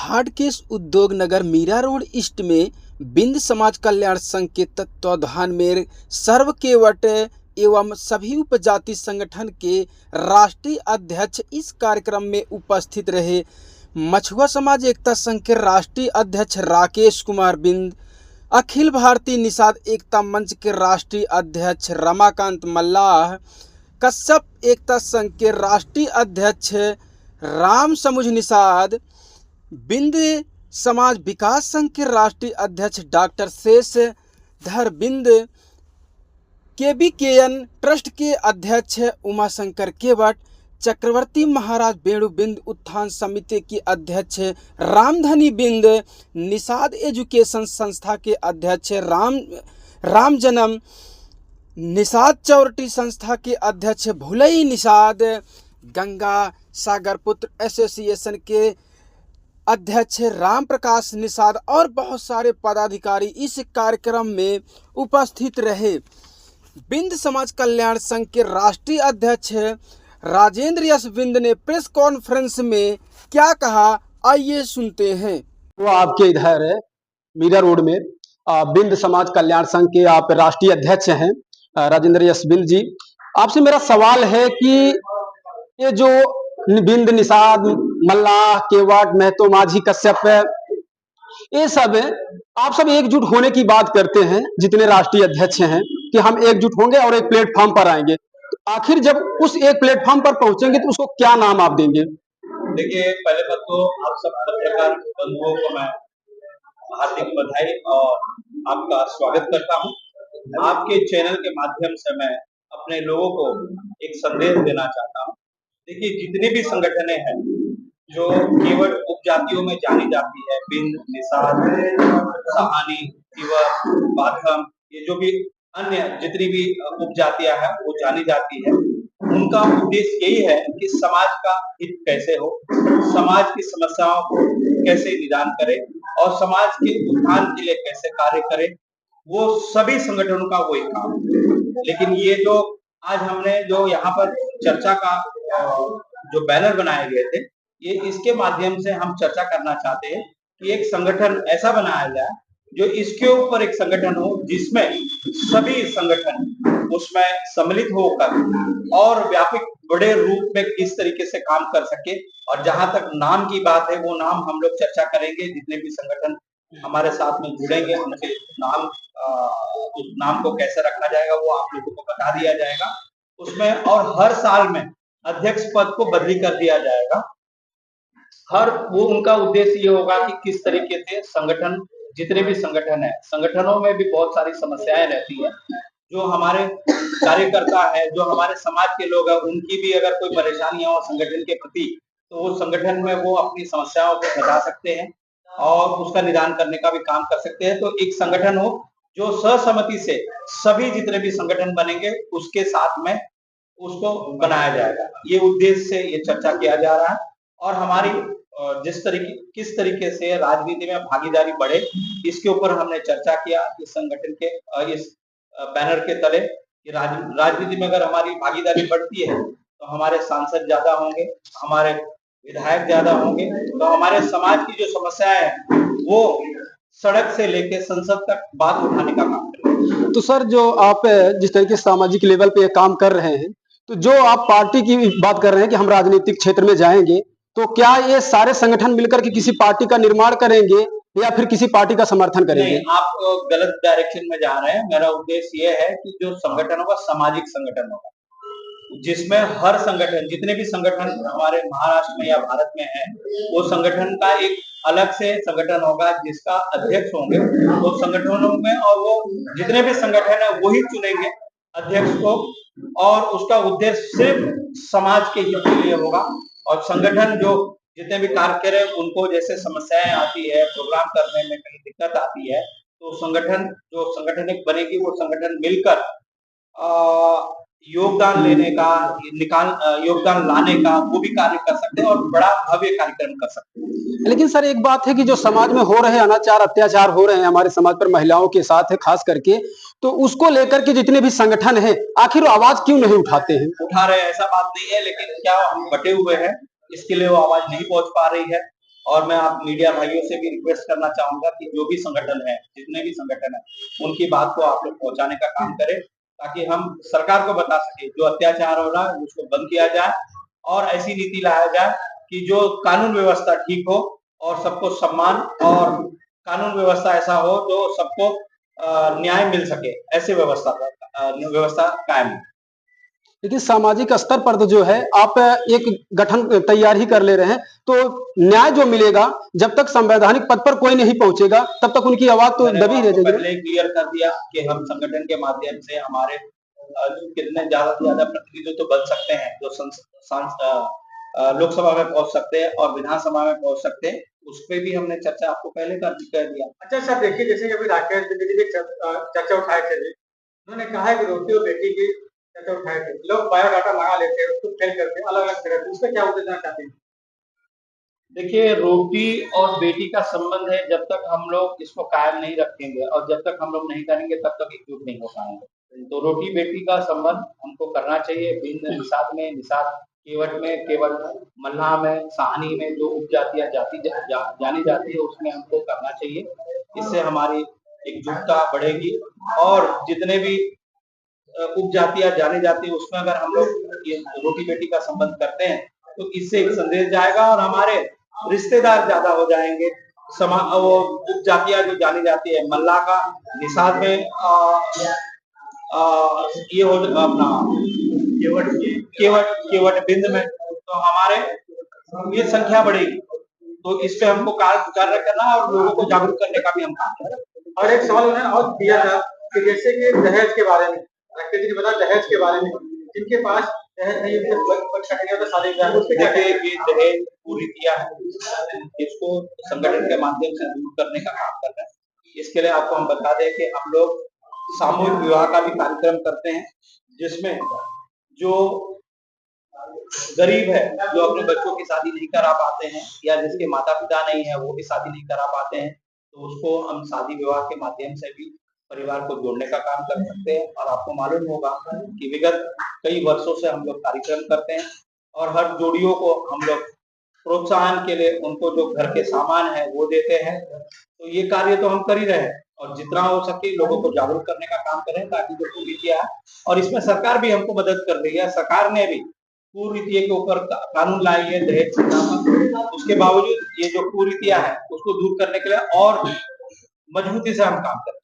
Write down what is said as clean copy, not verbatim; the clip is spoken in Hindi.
हार्डकेश उद्योग नगर मीरा रोड ईस्ट में बिंद समाज कल्याण संघ के तत्वाधान में सर्व केवट एवं सभी उपजाति संगठन के राष्ट्रीय अध्यक्ष इस कार्यक्रम में उपस्थित रहे। मछुआ समाज एकता संघ के राष्ट्रीय अध्यक्ष राकेश कुमार बिंद, अखिल भारतीय निषाद एकता मंच के राष्ट्रीय अध्यक्ष रमाकांत मल्लाह, कश्यप एकता संघ के राष्ट्रीय अध्यक्ष राम समुझ निषाद, बिंद समाज विकास संघ के राष्ट्रीय अध्यक्ष डॉक्टर शेषधर बिंद, केबीकेएन ट्रस्ट के अध्यक्ष उमाशंकर केवट, चक्रवर्ती महाराज वेणु बिंद उत्थान समिति की अध्यक्ष रामधनी बिंद, निषाद एजुकेशन संस्था के अध्यक्ष राम जन्म, निषाद चैरिटी संस्था के अध्यक्ष भुलई निषाद, गंगा सागर पुत्र एसोसिएशन के अध्यक्ष राम प्रकाश निषाद और बहुत सारे पदाधिकारी इस कार्यक्रम में उपस्थित रहे। बिंद समाज कल्याण संघ के राष्ट्रीय अध्यक्ष राजेंद्र यश बिंद ने प्रेस कॉन्फ्रेंस में क्या कहा, आइए सुनते हैं। वो आपके इधर है मीरा रोड में बिंद समाज कल्याण संघ के आप राष्ट्रीय अध्यक्ष हैं राजेंद्र यश बिंद जी। आपसे मेरा सवाल है कि ये जो बिंद, निषाद, मल्लाह, केवट, महतो, माझी, कश्यप है, ये सब आप सब एकजुट होने की बात करते हैं, जितने राष्ट्रीय अध्यक्ष हैं कि हम एकजुट होंगे और एक प्लेटफॉर्म पर आएंगे। तो आखिर जब उस एक प्लेटफॉर्म पर पहुंचेंगे तो उसको क्या नाम आप देंगे? देखिए, पहले बात तो आप सब पत्रकार बंधुओं को मैं हार्दिक बधाई और आपका स्वागत करता हूं। आपके चैनल के माध्यम से मैं अपने लोगों को एक संदेश देना चाहता हूं। देखिए, जितनी भी संगठनें हैं जो केवल उपजातियों में जानी जाती है, बिंद, निषाद, सहानी, तिवर, बाथम, ये जो भी अन्य जितनी भी उपजातियां हैं वो जानी जाती है, उनका उद्देश्य यही है कि समाज का हित कैसे हो, समाज की समस्याओं को कैसे निदान करे और समाज के उत्थान के लिए कैसे कार्य करे, वो सभी संगठनों का वही काम है। लेकिन ये जो आज हमने जो यहाँ पर चर्चा का जो बैनर बनाए गए थे, ये इसके माध्यम से हम चर्चा करना चाहते हैं कि एक संगठन ऐसा बनाया जाए जो इसके ऊपर एक संगठन हो जिसमें सभी संगठन उसमें सम्मिलित होकर और व्यापक बड़े रूप में किस तरीके से काम कर सके। और जहां तक नाम की बात है, वो नाम हम लोग चर्चा करेंगे। जितने भी संगठन हमारे साथ में जुड़ेंगे उनके नाम उस नाम को कैसे रखा जाएगा वो आप लोगों को बता दिया जाएगा उसमें। और हर साल में अध्यक्ष पद को बदली कर दिया जाएगा। वो उनका उद्देश्य ये होगा कि किस तरीके से संगठन, जितने भी संगठन है, संगठनों में भी बहुत सारी समस्याएं रहती है। जो हमारे कार्यकर्ता है, जो हमारे समाज के लोग हैं, उनकी भी अगर कोई परेशानियां हो संगठन के प्रति, तो वो संगठन में वो अपनी समस्याओं को बता सकते हैं और उसका निदान करने का भी काम कर सकते हैं। तो एक संगठन हो जो सर्वसम्मति से सभी जितने भी संगठन बनेंगे उसके साथ में उसको बनाया जाएगा। ये उद्देश्य से ये चर्चा किया जा रहा है। और हमारी किस तरीके से राजनीति में भागीदारी बढ़े, इसके ऊपर हमने चर्चा किया। इस संगठन के इस बैनर के तले राजनीति में अगर हमारी भागीदारी बढ़ती है तो हमारे सांसद ज्यादा होंगे, हमारे विधायक ज्यादा होंगे, तो हमारे समाज की जो समस्याएं है वो सड़क से लेके संसद तक बात उठाने का काम करेंगे। तो सर, जो आप जिस तरीके से सामाजिक लेवल पे काम कर रहे हैं, तो जो आप पार्टी की बात कर रहे हैं कि हम राजनीतिक क्षेत्र में जाएंगे, तो क्या ये सारे संगठन मिलकर के किसी पार्टी का निर्माण करेंगे या फिर किसी पार्टी का समर्थन करेंगे? नहीं, आप गलत डायरेक्शन में जा रहे हैं। मेरा उद्देश्य ये है कि जो संगठन होगा सामाजिक संगठन होगा, जिसमें हर संगठन, जितने भी संगठन हमारे महाराष्ट्र में या भारत में है, वो संगठन का एक अलग से संगठन होगा जिसका अध्यक्ष होंगे वो संगठनों में, और वो जितने भी संगठन है वही चुनेंगे अध्यक्ष को, और उसका उद्देश्य सिर्फ समाज के हित के लिए होगा। और संगठन जो जितने भी कार्य करें, उनको जैसे समस्याएं आती है, प्रोग्राम करने में कहीं दिक्कत आती है, तो संगठन जो संगठन एक बनेगी वो संगठन मिलकर योगदान लेने का, योगदान लाने का वो भी कार्य कर सकते हैं और बड़ा भव्य कार्यक्रम कर सकते हैं। लेकिन सर, एक बात है कि जो समाज में हो रहे अनाचार, अत्याचार हो रहे हैं हमारे समाज पर, महिलाओं के साथ है खास करके, तो उसको लेकर के जितने भी संगठन हैं आखिर आवाज क्यों नहीं उठाते हैं? उठा रहे हैं, ऐसा बात नहीं है, लेकिन क्या हम बटे हुए हैं, इसके लिए वो आवाज नहीं पहुंच पा रही है। और मैं आप मीडिया भाइयों से भी रिक्वेस्ट करना चाहूंगा कि जो भी संगठन है, जितने भी संगठन है, उनकी बात को आप लोग पहुंचाने का काम करें, ताकि हम सरकार को बता सके जो अत्याचार हो रहा है उसको बंद किया जाए और ऐसी नीति लाया जाए कि जो कानून व्यवस्था ठीक हो और सबको सम्मान और कानून व्यवस्था ऐसा हो जो सबको न्याय मिल सके, ऐसे व्यवस्था कायम हो। देखिए, सामाजिक स्तर पर तो जो है आप एक गठन तैयार ही कर ले रहे हैं, तो न्याय जो मिलेगा जब तक संवैधानिक पद पर कोई नहीं पहुंचेगा तब तक उनकी आवाज तो मैंने दबी रह आपको जाएगी। पहले क्लियर कर दिया कि हम संगठन के माध्यम से हमारे कितने ज्यादा से ज्यादा प्रतिनिधि तो बन सकते हैं जो लोकसभा में पहुंच सकते हैं और विधानसभा में पहुंच सकते हैं, उस पर भी हमने चर्चा आपको पहले कर दिया। अच्छा सर, देखिए जैसे कि अभी राकेश द्विवेदी जी चर्चा उठाए थे, उन्होंने कहा है कि रोटी और बेटी की चर्चा उठाए थे, लोग बायोडाटा मंगा लेते हैं, उसको फेल करते हैं, अलग अलग तरह से, उसका क्या उत्तर देना चाहते हैं? देखिए, रोटी और बेटी का संबंध है, जब तक हम लोग इसको कायम नहीं रखेंगे और जब तक हम लोग नहीं करेंगे तब तक एकजुट नहीं हो पाएंगे। तो रोटी बेटी का संबंध हमको करना चाहिए। बिंद निषाद में, निषाद केवट में, केवट मल्लाह में, साहनी में जो उपजातियां जानी जाती है उसमें हमको करना चाहिए। इससे हमारी एकजुटता बढ़ेगी और जितने भी उपजातियां जानी जाती है उसमें अगर हम लोग ये रोटी बेटी का संबंध करते हैं तो इससे एक संदेश जाएगा और हमारे रिश्तेदार ज्यादा हो जाएंगे। वो उपजातियां जो जानी जाती है, मल्लाह का निषाद में ये हो अपना केवट बिंद में, तो हमारे ये संख्या बढ़ेगी। तो इस पे हमको कार्य करना और लोगों को जागरूक करने का भी हम काम करें। और एक सवाल उन्होंने और दिया था कि जैसे कि दहेज के बारे में, राकेश जी ने बताया दहेज के बारे में, जिनके पास दहेज नहीं होता शादी ब्याह, उस पे क्या देखिए, ये दहेज कुरीतियां है, इसको संगठन के माध्यम से दूर करने का काम कर रहे हैं। इसके लिए आपको हम बता दें कि हम लोग सामूहिक विवाह का भी कार्यक्रम करते हैं, जिसमें जो गरीब है, जो अपने बच्चों की शादी नहीं करा पाते हैं या जिसके माता पिता नहीं है वो भी शादी नहीं करा पाते हैं, तो उसको हम शादी विवाह के माध्यम से भी परिवार को जोड़ने का काम कर सकते हैं। और आपको मालूम होगा कि विगत कई वर्षों से हम लोग कार्यक्रम करते हैं और हर जोड़ियों को हम लोग प्रोत्साहन के लिए उनको जो घर के सामान है वो देते हैं। तो ये कार्य तो हम कर ही रहे हैं और जितना हो सके लोगों को जागरूक करने का काम करें, ताकि जो कुरीतियां है, और इसमें सरकार भी हमको मदद कर रही है। सरकार ने भी कुरीतियों के ऊपर कानून लाई है, दहेज प्रथा पर। उसके बावजूद ये जो कुरीतियां है उसको दूर करने के लिए और मजबूती से हम काम करें।